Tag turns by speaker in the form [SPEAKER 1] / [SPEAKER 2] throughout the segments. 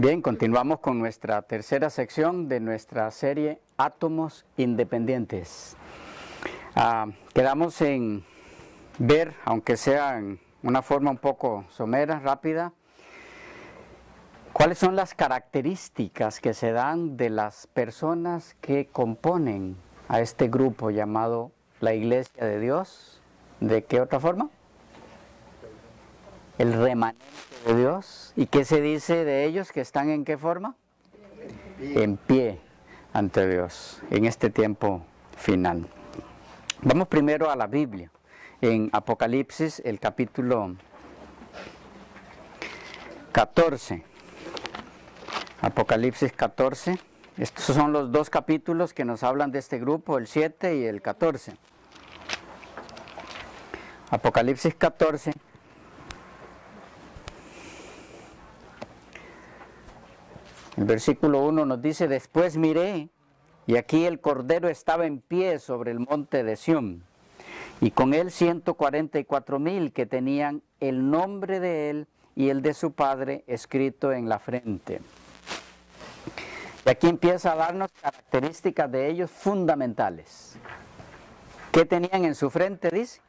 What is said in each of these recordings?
[SPEAKER 1] Bien, continuamos con nuestra tercera sección de nuestra serie Átomos Independientes. Quedamos en ver, aunque sea en una forma un poco somera, rápida, cuáles son las características que se dan de las personas que componen a este grupo llamado la Iglesia de Dios. ¿De qué otra forma? El remanente de Dios. ¿Y qué se dice de ellos? ¿Que están en qué forma? En pie ante Dios en este tiempo final. Vamos primero a la Biblia, en Apocalipsis, el capítulo 14. Apocalipsis 14. Estos son los dos capítulos que nos hablan de este grupo, el 7 y el 14. Apocalipsis 14. El versículo 1 nos dice: después miré, y aquí el Cordero estaba en pie sobre el monte de Sión, y con él 144,000 que tenían el nombre de él y el de su Padre escrito en la frente. Y aquí empieza a darnos características de ellos fundamentales. ¿Qué tenían en su frente? Dice,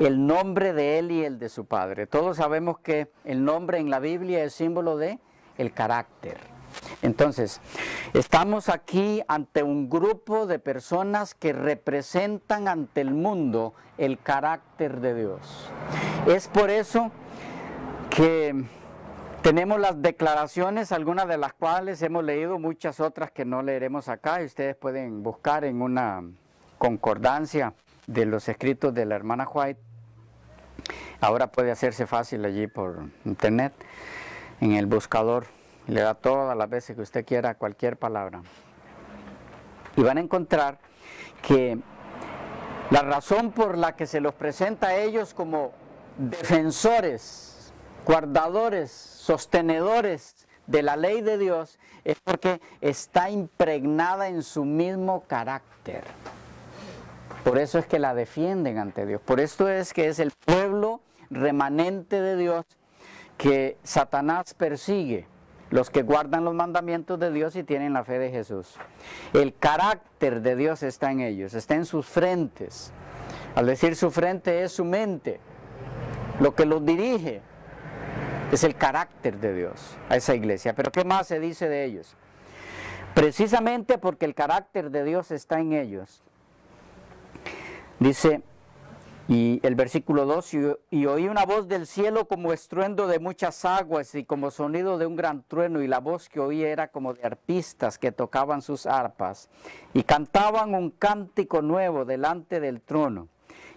[SPEAKER 1] el nombre de él y el de su Padre. Todos sabemos que el nombre en la Biblia es símbolo de el carácter. Entonces, estamos aquí ante un grupo de personas que representan ante el mundo el carácter de Dios. Es por eso que tenemos las declaraciones, algunas de las cuales hemos leído, muchas otras que no leeremos acá, y ustedes pueden buscar en una concordancia de los escritos de la hermana White. Ahora puede hacerse fácil allí por internet, en el buscador. Le da todas las veces que usted quiera cualquier palabra. Y van a encontrar que la razón por la que se los presenta a ellos como defensores, guardadores, sostenedores de la ley de Dios es porque está impregnada en su mismo carácter. Por eso es que la defienden ante Dios. Por esto es que es el pueblo remanente de Dios que Satanás persigue. Los que guardan los mandamientos de Dios y tienen la fe de Jesús. El carácter de Dios está en ellos, está en sus frentes. Al decir su frente es su mente. Lo que los dirige es el carácter de Dios a esa iglesia. Pero ¿qué más se dice de ellos? Precisamente porque el carácter de Dios está en ellos. Dice, y el versículo 2, y oí una voz del cielo como estruendo de muchas aguas y como sonido de un gran trueno, y la voz que oí era como de arpistas que tocaban sus arpas y cantaban un cántico nuevo delante del trono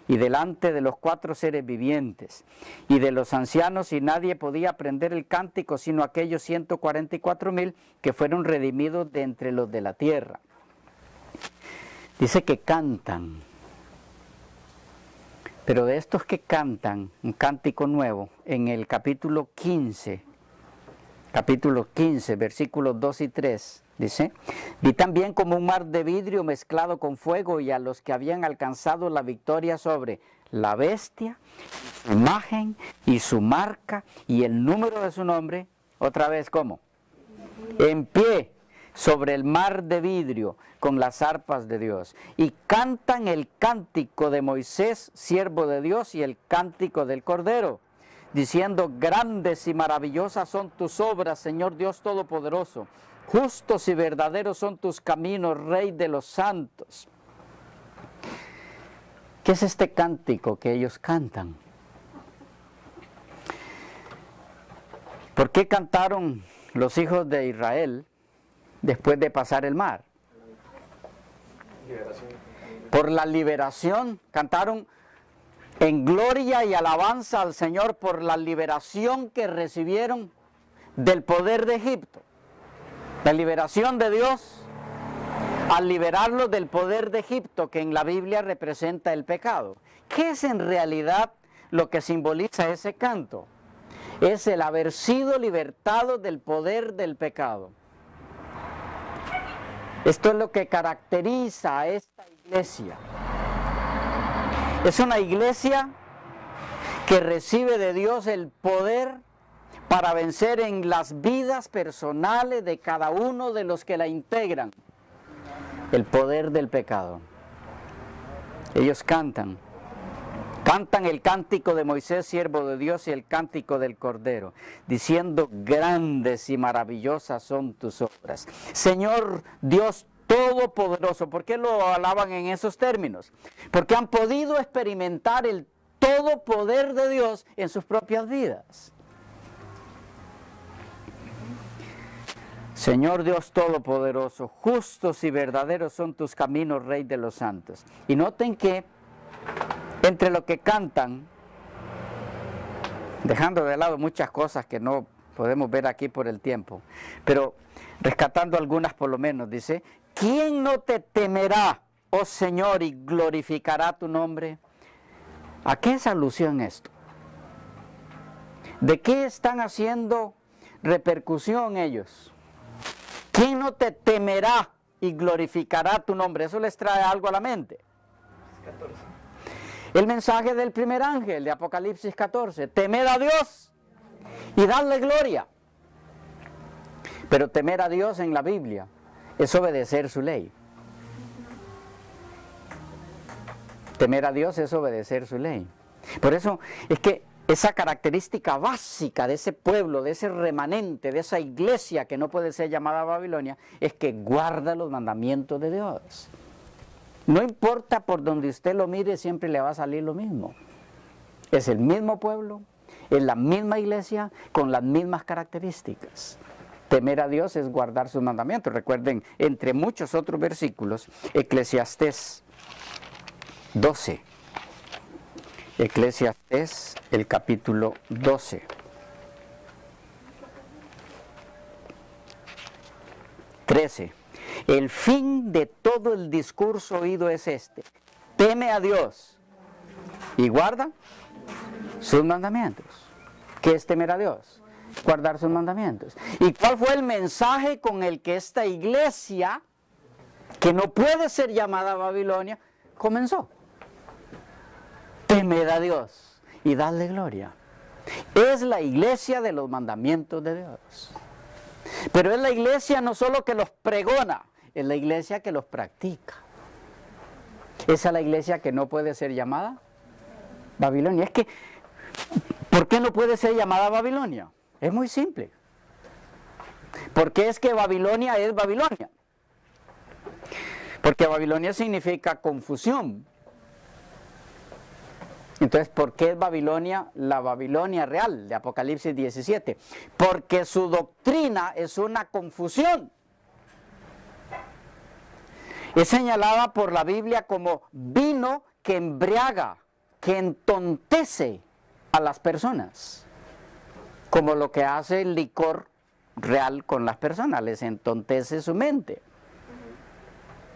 [SPEAKER 1] y delante de los 4 seres vivientes y de los ancianos, y nadie podía aprender el cántico sino aquellos 144,000 que fueron redimidos de entre los de la tierra. Dice que cantan. Pero de estos que cantan un cántico nuevo, en el capítulo 15, versículos 2 y 3, dice: vi también como un mar de vidrio mezclado con fuego, y a los que habían alcanzado la victoria sobre la bestia, su imagen y su marca y el número de su nombre, otra vez, ¿cómo? En pie sobre el mar de vidrio con las arpas de Dios, y cantan el cántico de Moisés, siervo de Dios, y el cántico del Cordero, diciendo: grandes y maravillosas son tus obras, Señor Dios Todopoderoso, justos y verdaderos son tus caminos, Rey de los santos. ¿Qué es este cántico que ellos cantan? ¿Por qué cantaron los hijos de Israel después de pasar el mar? Por la liberación. Cantaron en gloria y alabanza al Señor por la liberación que recibieron del poder de Egipto. La liberación de Dios al liberarlos del poder de Egipto, que en la Biblia representa el pecado. ¿Qué es en realidad lo que simboliza ese canto? Es el haber sido libertados del poder del pecado. Esto es lo que caracteriza a esta iglesia. Es una iglesia que recibe de Dios el poder para vencer en las vidas personales de cada uno de los que la integran el poder del pecado. Ellos cantan el cántico de Moisés, siervo de Dios, y el cántico del Cordero, diciendo: grandes y maravillosas son tus obras, Señor Dios Todopoderoso. ¿Por qué lo alaban en esos términos? Porque han podido experimentar el todo poder de Dios en sus propias vidas. Señor Dios Todopoderoso, justos y verdaderos son tus caminos, Rey de los santos. Y noten que entre lo que cantan, dejando de lado muchas cosas que no podemos ver aquí por el tiempo, pero rescatando algunas por lo menos, dice: ¿quién no te temerá, oh Señor, y glorificará tu nombre? ¿A qué es alusión esto? ¿De qué están haciendo repercusión ellos? ¿Quién no te temerá y glorificará tu nombre? Eso les trae algo a la mente. 14. El mensaje del primer ángel de Apocalipsis 14: temed a Dios y dadle gloria. Pero temer a Dios en la Biblia es obedecer su ley. Temer a Dios es obedecer su ley. Por eso es que esa característica básica de ese pueblo, de ese remanente, de esa iglesia que no puede ser llamada Babilonia, es que guarda los mandamientos de Dios. No importa por donde usted lo mire, siempre le va a salir lo mismo. Es el mismo pueblo, es la misma iglesia, con las mismas características. Temer a Dios es guardar sus mandamientos. Recuerden, entre muchos otros versículos, Eclesiastés 12. Eclesiastés, el capítulo 12. El fin de todo el discurso oído es este: teme a Dios y guarda sus mandamientos. ¿Qué es temer a Dios? Guardar sus mandamientos. ¿Y cuál fue el mensaje con el que esta iglesia, que no puede ser llamada Babilonia, comenzó? Temed a Dios y dadle gloria. Es la iglesia de los mandamientos de Dios. Pero es la iglesia no solo que los pregona, es la iglesia que los practica. Esa es la iglesia que no puede ser llamada Babilonia. Es que, ¿por qué no puede ser llamada Babilonia? Es muy simple. Porque es que Babilonia es Babilonia. Porque Babilonia significa confusión. Entonces, ¿por qué es Babilonia la Babilonia real de Apocalipsis 17? Porque su doctrina es una confusión. Es señalada por la Biblia como vino que embriaga, que entontece a las personas. Como lo que hace el licor real con las personas, les entontece su mente.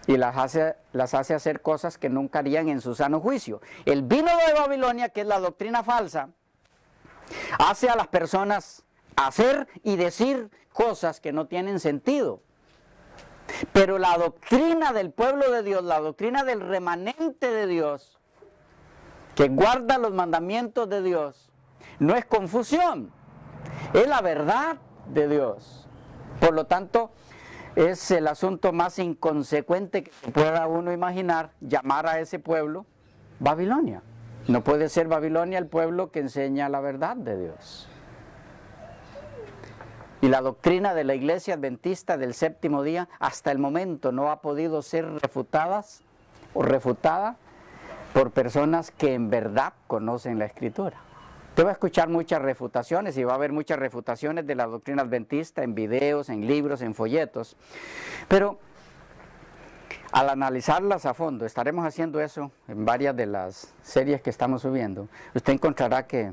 [SPEAKER 1] Y las hace hacer cosas que nunca harían en su sano juicio. El vino de Babilonia, que es la doctrina falsa, hace a las personas hacer y decir cosas que no tienen sentido. Pero la doctrina del pueblo de Dios, la doctrina del remanente de Dios, que guarda los mandamientos de Dios, no es confusión, es la verdad de Dios. Por lo tanto, es el asunto más inconsecuente que pueda uno imaginar, llamar a ese pueblo Babilonia. No puede ser Babilonia el pueblo que enseña la verdad de Dios. Y la doctrina de la iglesia adventista del séptimo día hasta el momento no ha podido ser refutada por personas que en verdad conocen la Escritura. Usted va a escuchar muchas refutaciones y va a haber muchas refutaciones de la doctrina adventista en videos, en libros, en folletos. Pero al analizarlas a fondo, estaremos haciendo eso en varias de las series que estamos subiendo, usted encontrará que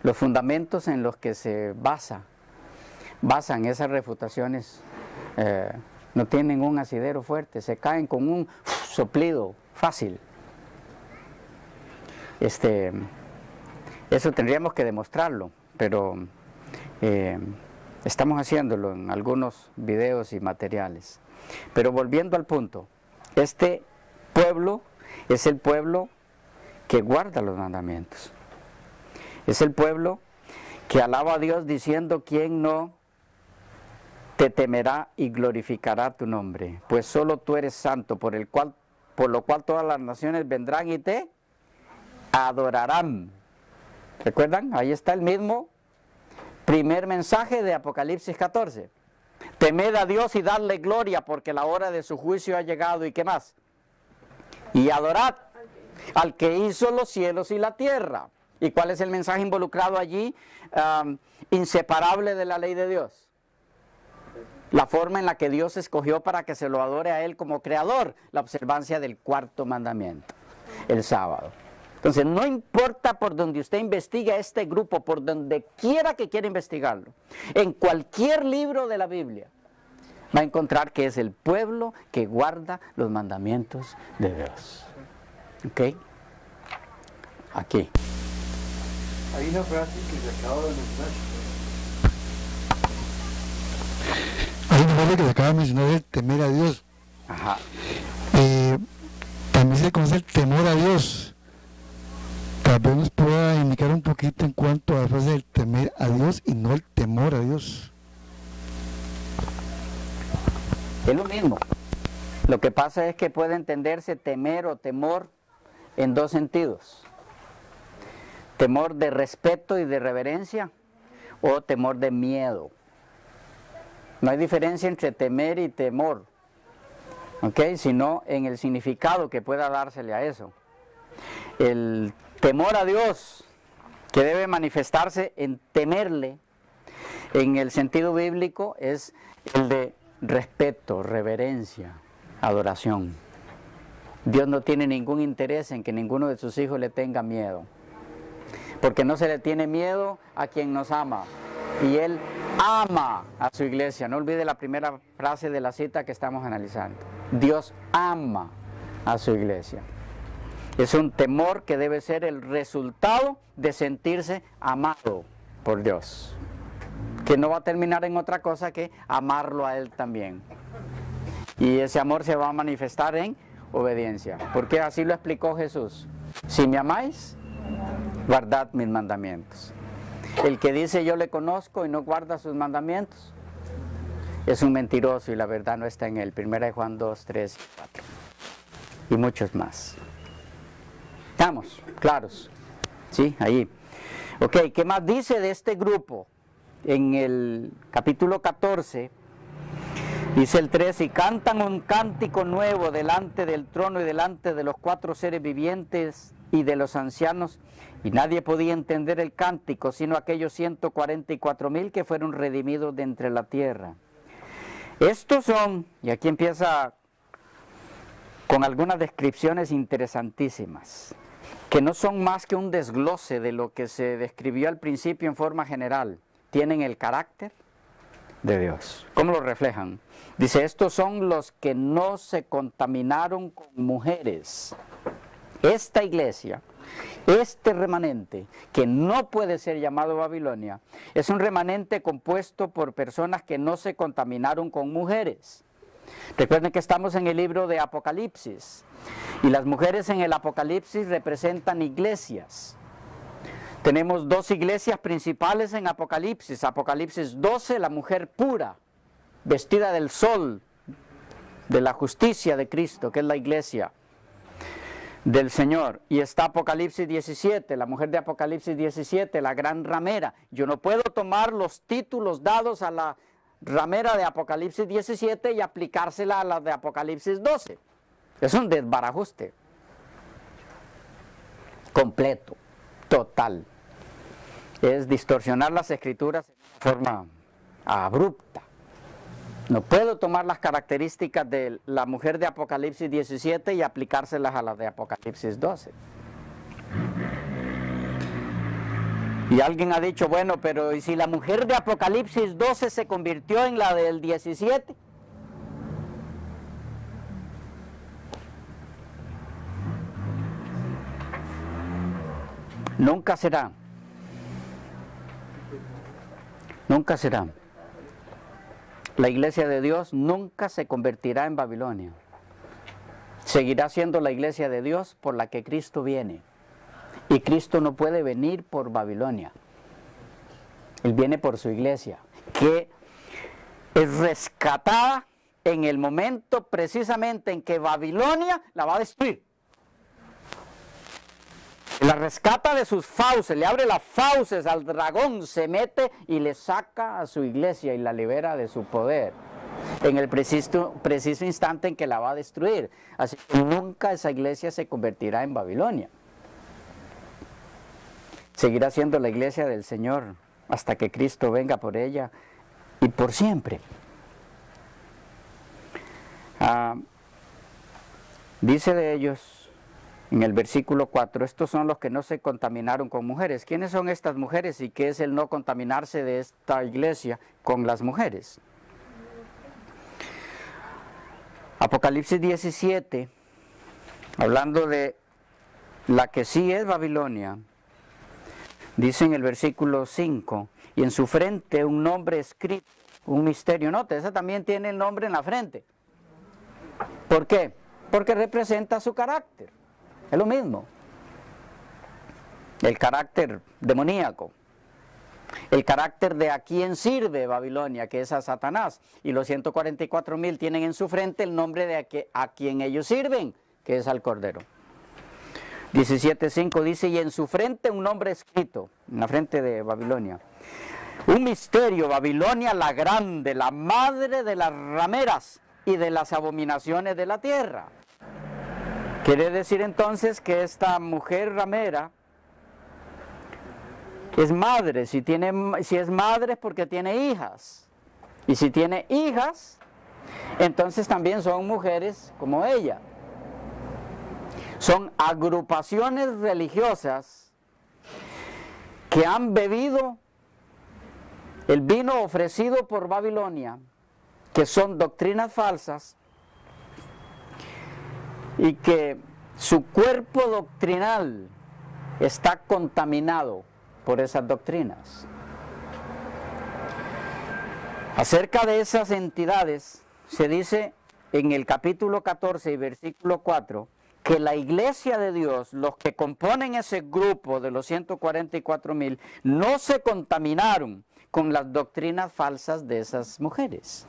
[SPEAKER 1] los fundamentos en los que se basan esas refutaciones no tienen un asidero fuerte, se caen con un soplido fácil. Eso tendríamos que demostrarlo, pero estamos haciéndolo en algunos videos y materiales. Pero volviendo al punto, este pueblo es el pueblo que guarda los mandamientos. Es el pueblo que alaba a Dios diciendo: ¿quién no te temerá y glorificará tu nombre? Pues solo tú eres santo, por lo cual todas las naciones vendrán y te adorarán. ¿Recuerdan? Ahí está el mismo primer mensaje de Apocalipsis 14. Temed a Dios y dadle gloria, porque la hora de su juicio ha llegado. ¿Y qué más? Y adorad al que hizo los cielos y la tierra. ¿Y cuál es el mensaje involucrado allí? Inseparable de la ley de Dios. La forma en la que Dios escogió para que se lo adore a Él como creador, la observancia del cuarto mandamiento, el sábado. Entonces, no importa por donde usted investigue este grupo, por donde quiera que quiera investigarlo, en cualquier libro de la Biblia, va a encontrar que es el pueblo que guarda los mandamientos de Dios. ¿Ok? Aquí.
[SPEAKER 2] Hay una frase que se acaba de mencionar. Hay una frase que se acaba de mencionar, el temer a Dios.
[SPEAKER 1] Ajá.
[SPEAKER 2] También se conoce el temor a Dios. Tal vez nos pueda indicar un poquito en cuanto a la frase del temer a Dios y no el temor a Dios.
[SPEAKER 1] Es lo mismo. Lo que pasa es que puede entenderse temer o temor en dos sentidos. Temor de respeto y de reverencia, o temor de miedo. No hay diferencia entre temer y temor, ¿ok? Sino en el significado que pueda dársele a eso. El temor a Dios, que debe manifestarse en temerle, en el sentido bíblico, es el de respeto, reverencia, adoración. Dios no tiene ningún interés en que ninguno de sus hijos le tenga miedo, porque no se le tiene miedo a quien nos ama, y Él ama a su iglesia. No olvide la primera frase de la cita que estamos analizando. Dios ama a su iglesia. Es un temor que debe ser el resultado de sentirse amado por Dios, que no va a terminar en otra cosa que amarlo a Él también. Y ese amor se va a manifestar en obediencia, porque así lo explicó Jesús: si me amáis, guardad mis mandamientos. El que dice yo le conozco y no guarda sus mandamientos es un mentiroso y la verdad no está en él. 1 Juan 2, 3 y 4. Y muchos más. ¿Estamos claros? Sí, ahí. Ok, ¿qué más dice de este grupo? En el capítulo 14, dice el 3, y cantan un cántico nuevo delante del trono y delante de los 4 seres vivientes y de los ancianos, y nadie podía entender el cántico, sino aquellos 144,000 que fueron redimidos de entre la tierra. Estos son, y aquí empieza con algunas descripciones interesantísimas, que no son más que un desglose de lo que se describió al principio en forma general. Tienen el carácter de Dios. ¿Cómo lo reflejan? Dice, estos son los que no se contaminaron con mujeres. Esta iglesia, este remanente, que no puede ser llamado Babilonia, es un remanente compuesto por personas que no se contaminaron con mujeres. Recuerden que estamos en el libro de Apocalipsis, y las mujeres en el Apocalipsis representan iglesias. Tenemos 2 iglesias principales en Apocalipsis. Apocalipsis 12, la mujer pura, vestida del sol, de la justicia de Cristo, que es la iglesia del Señor. Y está Apocalipsis 17, la mujer de Apocalipsis 17, la gran ramera. Yo no puedo tomar los títulos dados a la ramera de Apocalipsis 17 y aplicársela a la de Apocalipsis 12. Es un desbarajuste completo, total. Es distorsionar las escrituras de forma abrupta. No puedo tomar las características de la mujer de Apocalipsis 17 y aplicárselas a las de Apocalipsis 12. Y alguien ha dicho, bueno, pero ¿y si la mujer de Apocalipsis 12 se convirtió en la del 17? Nunca será. Nunca será. La iglesia de Dios nunca se convertirá en Babilonia. Seguirá siendo la iglesia de Dios por la que Cristo viene. Y Cristo no puede venir por Babilonia. Él viene por su iglesia, que es rescatada en el momento precisamente en que Babilonia la va a destruir. La rescata de sus fauces, le abre las fauces al dragón, se mete y le saca a su iglesia y la libera de su poder en el preciso instante en que la va a destruir. Así que nunca esa iglesia se convertirá en Babilonia. Seguirá siendo la iglesia del Señor hasta que Cristo venga por ella y por siempre. Dice de ellos en el versículo 4, estos son los que no se contaminaron con mujeres. ¿Quiénes son estas mujeres y qué es el no contaminarse de esta iglesia con las mujeres? Apocalipsis 17, hablando de la que sí es Babilonia, dice en el versículo 5, y en su frente un nombre escrito, un misterio. Note, esa también tiene el nombre en la frente. ¿Por qué? Porque representa su carácter. Es lo mismo. El carácter demoníaco. El carácter de a quién sirve Babilonia, que es a Satanás. Y los 144,000 tienen en su frente el nombre de a quien ellos sirven, que es al Cordero. 17:5 dice, y en su frente un nombre escrito, en la frente de Babilonia. Un misterio, Babilonia la grande, la madre de las rameras y de las abominaciones de la tierra. Quiere decir entonces que esta mujer ramera es madre. Si es madre es porque tiene hijas. Y si tiene hijas, entonces también son mujeres como ella. Son agrupaciones religiosas que han bebido el vino ofrecido por Babilonia, que son doctrinas falsas, y que su cuerpo doctrinal está contaminado por esas doctrinas. Acerca de esas entidades se dice en el capítulo 14 y versículo 4 que la iglesia de Dios, los que componen ese grupo de los 144,000, no se contaminaron con las doctrinas falsas de esas mujeres,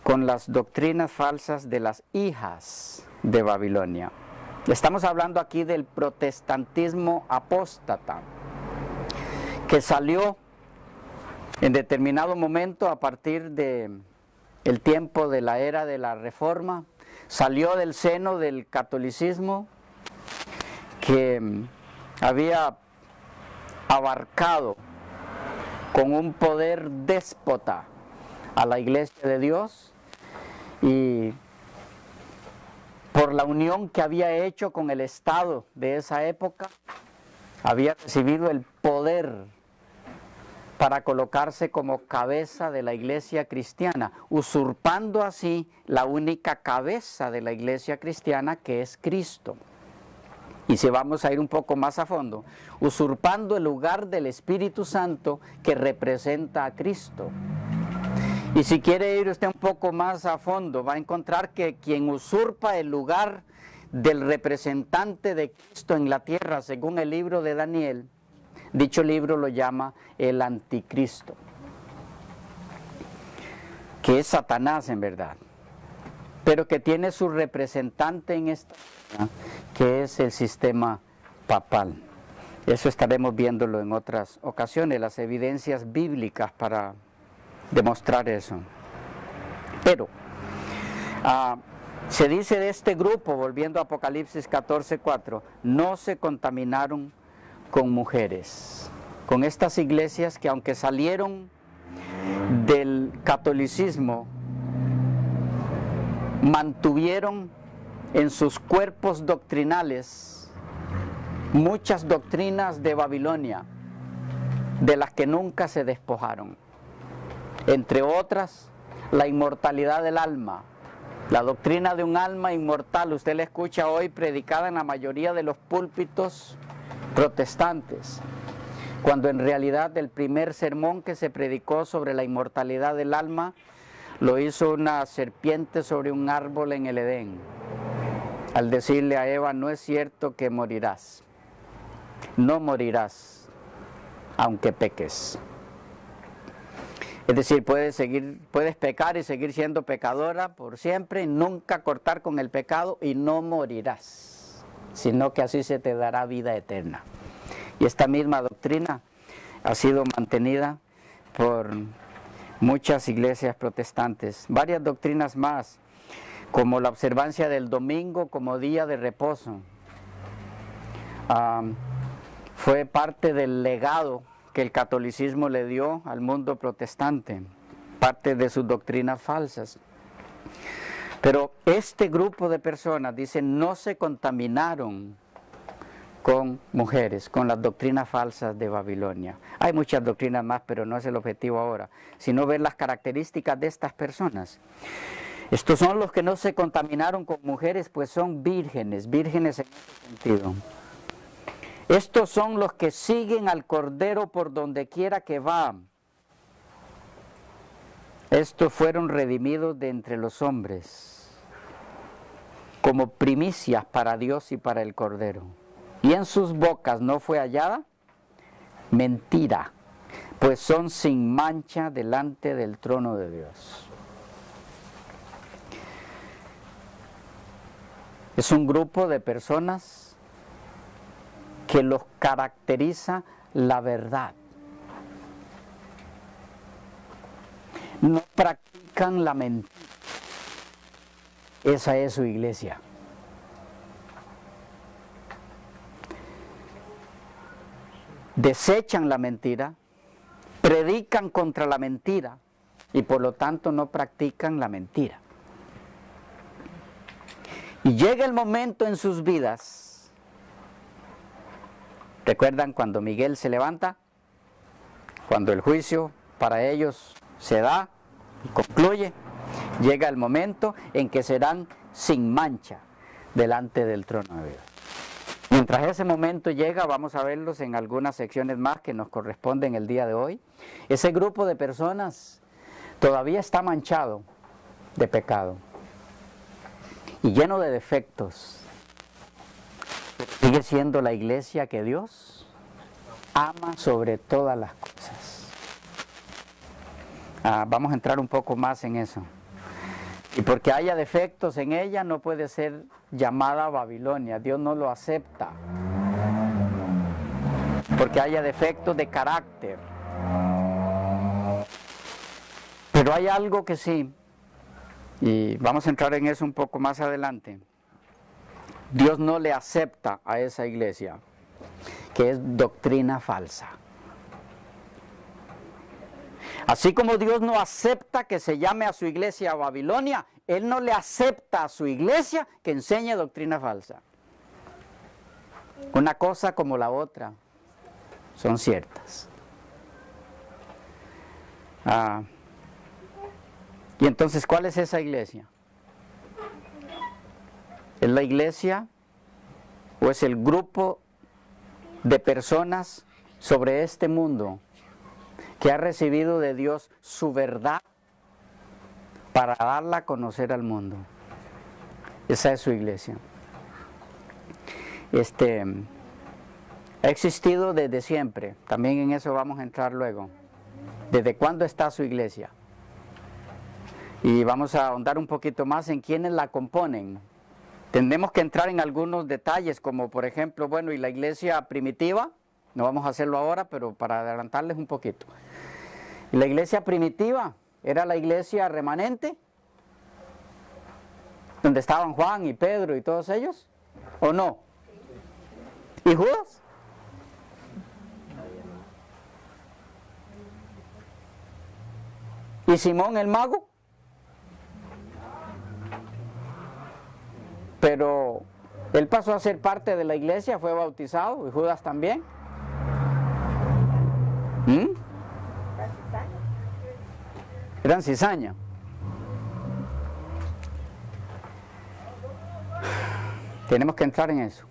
[SPEAKER 1] con las doctrinas falsas de las hijas de Babilonia. Estamos hablando aquí del protestantismo apóstata, que salió en determinado momento a partir de el tiempo de la era de la Reforma, salió del seno del catolicismo que había abarcado con un poder déspota a la iglesia de Dios, y por la unión que había hecho con el Estado de esa época, había recibido el poder para colocarse como cabeza de la iglesia cristiana, usurpando así la única cabeza de la iglesia cristiana, que es Cristo. Y si vamos a ir un poco más a fondo, usurpando el lugar del Espíritu Santo que representa a Cristo. Y si quiere ir usted un poco más a fondo, va a encontrar que quien usurpa el lugar del representante de Cristo en la tierra, según el libro de Daniel, dicho libro lo llama el anticristo, que es Satanás en verdad, pero que tiene su representante en esta tierra, que es el sistema papal. Eso estaremos viéndolo en otras ocasiones, las evidencias bíblicas para demostrar eso. Pero se dice de este grupo, volviendo a Apocalipsis 14:4, no se contaminaron con mujeres, con estas iglesias que aunque salieron del catolicismo, mantuvieron en sus cuerpos doctrinales muchas doctrinas de Babilonia, de las que nunca se despojaron. Entre otras, la inmortalidad del alma, la doctrina de un alma inmortal. Usted la escucha hoy predicada en la mayoría de los púlpitos protestantes, cuando en realidad el primer sermón que se predicó sobre la inmortalidad del alma lo hizo una serpiente sobre un árbol en el Edén, al decirle a Eva: no es cierto que morirás, no morirás, aunque peques. Es decir, puedes pecar y seguir siendo pecadora por siempre, nunca cortar con el pecado y no morirás, sino que así se te dará vida eterna. Y esta misma doctrina ha sido mantenida por muchas iglesias protestantes. Varias doctrinas más, como la observancia del domingo como día de reposo. Fue parte del legado que el catolicismo le dio al mundo protestante, parte de sus doctrinas falsas. Pero este grupo de personas, dicen, no se contaminaron con mujeres, con las doctrinas falsas de Babilonia. Hay muchas doctrinas más, pero no es el objetivo ahora, sino ver las características de estas personas. Estos son los que no se contaminaron con mujeres, pues son vírgenes en ese sentido. Estos son los que siguen al Cordero por donde quiera que va. Estos fueron redimidos de entre los hombres, como primicias para Dios y para el Cordero. Y en sus bocas no fue hallada mentira, pues son sin mancha delante del trono de Dios. Es un grupo de personas que los caracteriza la verdad. No practican la mentira. Esa es su iglesia. Desechan la mentira, predican contra la mentira y por lo tanto no practican la mentira. Y llega el momento en sus vidas. ¿Recuerdan cuando Miguel se levanta? Cuando el juicio para ellos se da y concluye, llega el momento en que serán sin mancha delante del trono de Dios. Mientras ese momento llega, vamos a verlos en algunas secciones más que nos corresponden el día de hoy. Ese grupo de personas todavía está manchado de pecado y lleno de defectos. Sigue siendo la iglesia que Dios ama sobre todas las cosas. Vamos a entrar un poco más en eso. Y porque haya defectos en ella, no puede ser llamada Babilonia. Dios no lo acepta. Porque haya defectos de carácter. Pero hay algo que sí, y vamos a entrar en eso un poco más adelante. Dios no le acepta a esa iglesia, que es doctrina falsa. Así como Dios no acepta que se llame a su iglesia Babilonia, Él no le acepta a su iglesia que enseñe doctrina falsa. Una cosa como la otra son ciertas. Y entonces, ¿cuál es esa iglesia? ¿Es la iglesia o es el grupo de personas sobre este mundo que ha recibido de Dios su verdad para darla a conocer al mundo? Esa es su iglesia. Ha existido desde siempre, también en eso vamos a entrar luego. ¿Desde cuándo está su iglesia? Y vamos a ahondar un poquito más en quiénes la componen. Tendremos que entrar en algunos detalles, como por ejemplo, bueno, y la iglesia primitiva, no vamos a hacerlo ahora, pero para adelantarles un poquito. ¿Y la iglesia primitiva era la iglesia remanente? ¿Donde estaban Juan y Pedro y todos ellos? ¿O no? ¿Y Judas? ¿Y Simón el mago? Pero él pasó a ser parte de la iglesia, fue bautizado, y Judas también. Eran cizaña. Tenemos que entrar en eso,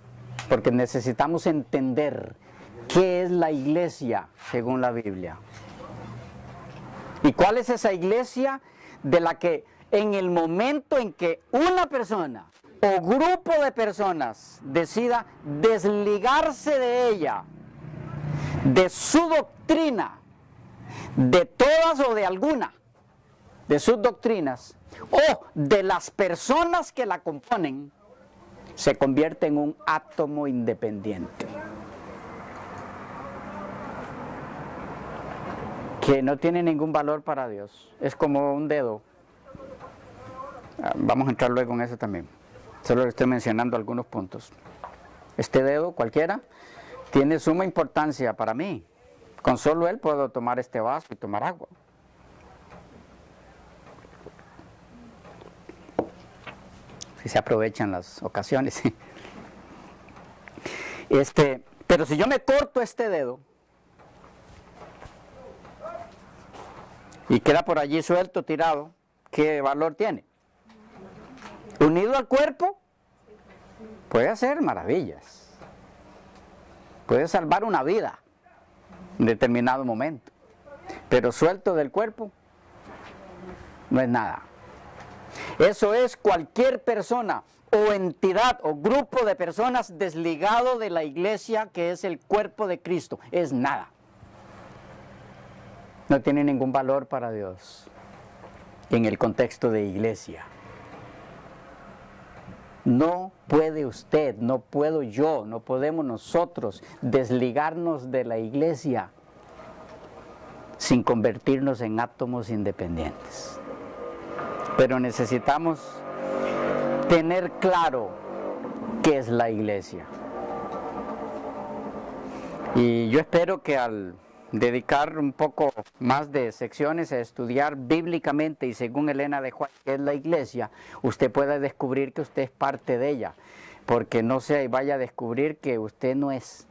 [SPEAKER 1] porque necesitamos entender qué es la iglesia según la Biblia. ¿Y cuál es esa iglesia de la que en el momento en que una persona o grupo de personas decida desligarse de ella, de su doctrina, de todas o de alguna de sus doctrinas, o de las personas que la componen, se convierte en un átomo independiente, que no tiene ningún valor para Dios. Es como un dedo. Vamos a entrar luego en eso también. Solo le estoy mencionando algunos puntos. Este dedo, cualquiera, tiene suma importancia para mí. Con solo él puedo tomar este vaso y tomar agua. Si se aprovechan las ocasiones. Pero si yo me corto este dedo y queda por allí suelto, tirado, ¿qué valor tiene? Unido al cuerpo, puede hacer maravillas. Puede salvar una vida en determinado momento. Pero suelto del cuerpo, no es nada. Eso es cualquier persona o entidad o grupo de personas desligado de la iglesia, que es el cuerpo de Cristo. Es nada. No tiene ningún valor para Dios en el contexto de iglesia. No puede usted, no puedo yo, no podemos nosotros desligarnos de la iglesia sin convertirnos en átomos independientes. Pero necesitamos tener claro qué es la iglesia. Y yo espero que al dedicar un poco más de secciones a estudiar bíblicamente y según Elena de White qué es la iglesia, usted pueda descubrir que usted es parte de ella, porque no se vaya a descubrir que usted no es.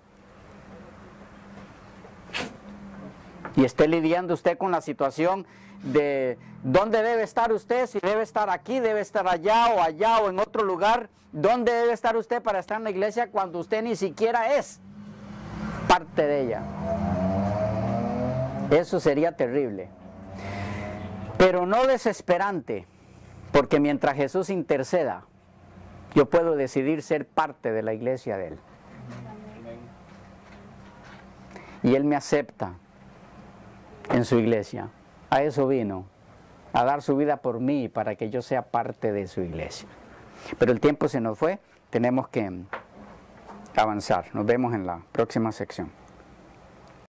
[SPEAKER 1] Y esté lidiando usted con la situación de dónde debe estar usted, si debe estar aquí, debe estar allá o en otro lugar. ¿Dónde debe estar usted para estar en la iglesia cuando usted ni siquiera es parte de ella? Eso sería terrible. Pero no desesperante, porque mientras Jesús interceda, yo puedo decidir ser parte de la iglesia de Él. Y Él me acepta en su iglesia. A eso vino, a dar su vida por mí para que yo sea parte de su iglesia. Pero el tiempo se nos fue, tenemos que avanzar. Nos vemos en la próxima sección.